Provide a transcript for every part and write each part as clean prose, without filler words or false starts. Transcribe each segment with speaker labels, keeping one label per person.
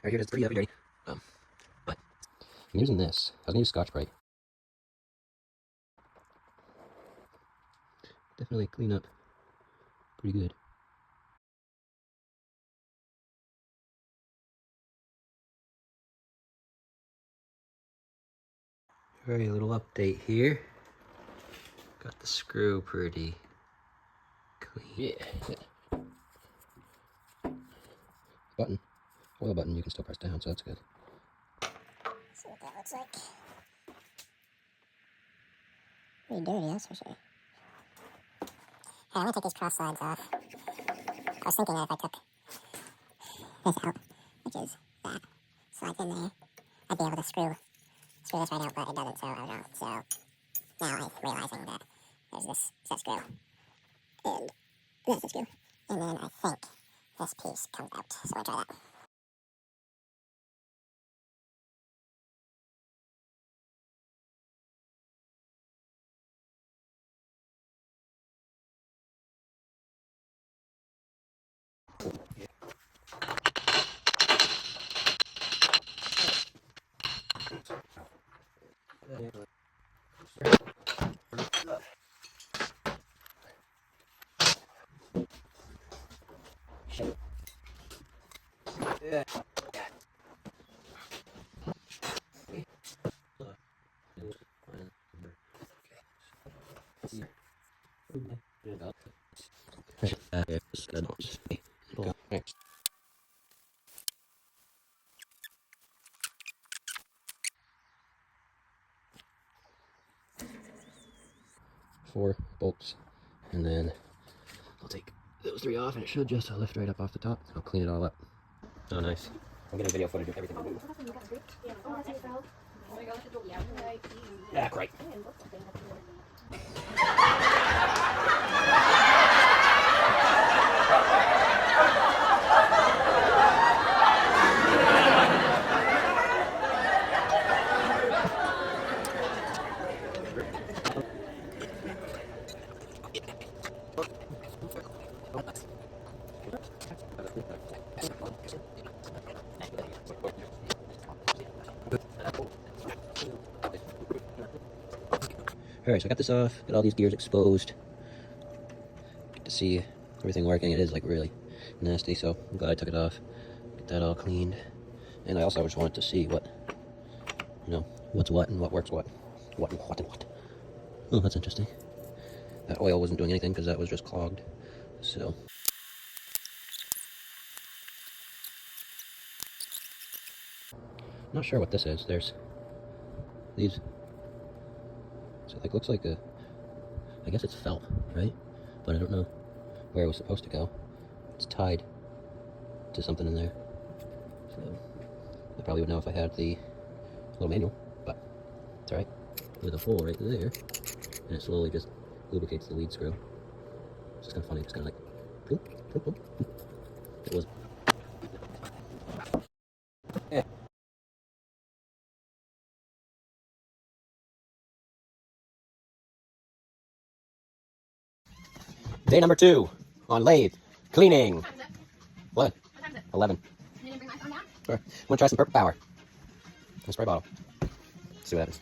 Speaker 1: Right here, it's pretty dirty. But I'm using this. I was gonna use Scotch-Brite. Definitely clean up pretty good. Alright, a little update here. Got the screw pretty clean. Yeah. Button. Oil button you can still press down, so that's good.
Speaker 2: See what that looks like. Pretty dirty, that's for sure. Hey, I'm gonna take these cross slides off. I was thinking that if I took this out, which is that, slides in there, I'd be able to screw this right out, but it doesn't, so I don't know. So now I'm realizing that there's this set screw, and that's the screw, and then I think this piece comes out, so we'll try that.
Speaker 1: Yeah. Four bolts, and then I'll take those three off, and it should just lift right up off the top. I'll clean it all up. Oh, nice. I'm getting video footage of everything I do. Yeah, great. Alright, so I got this off, got all these gears exposed. Get to see everything working. It is like really nasty, so I'm glad I took it off. Get that all cleaned. And I also just wanted to see what, what's what and what works what. What and what and what. Oh, that's interesting. That oil wasn't doing anything because that was just clogged. So. Not sure what this is. There's these. So it looks like a, I guess it's felt, right? But I don't know where it was supposed to go. It's tied to something in there. So I probably would know if I had the little manual, but it's alright. With a hole right there, and it slowly just lubricates the lead screw. It's just kind of funny, just kind of like, boop, boop, boop. It was. Yeah. Day number 2 on lathe cleaning. What? 11. You didn't bring my phone down? Sure. I'm gonna try some purple power. A spray bottle. See what happens.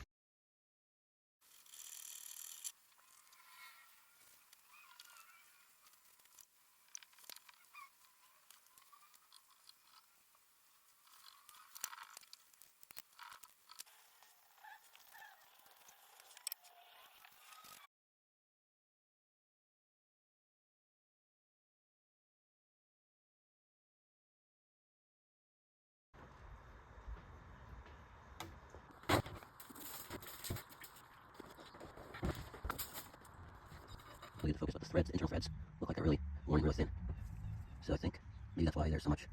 Speaker 1: We need to focus on the threads. The internal threads look like they're really worn real thin. So I think maybe that's why there's so much.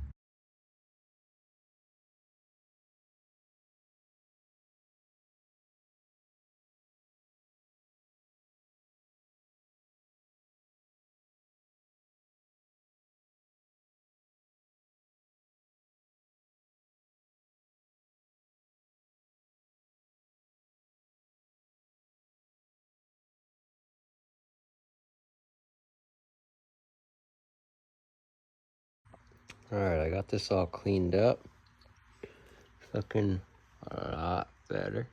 Speaker 1: Alright, I got this all cleaned up. looking a lot better.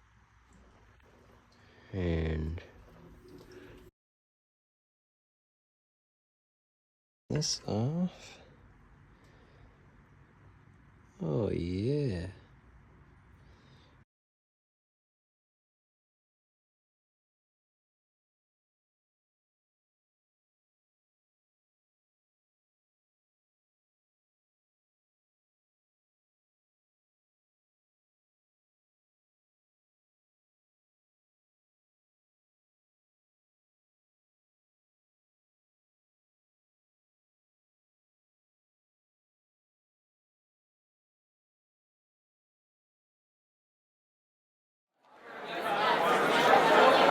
Speaker 1: And this off. Oh yeah.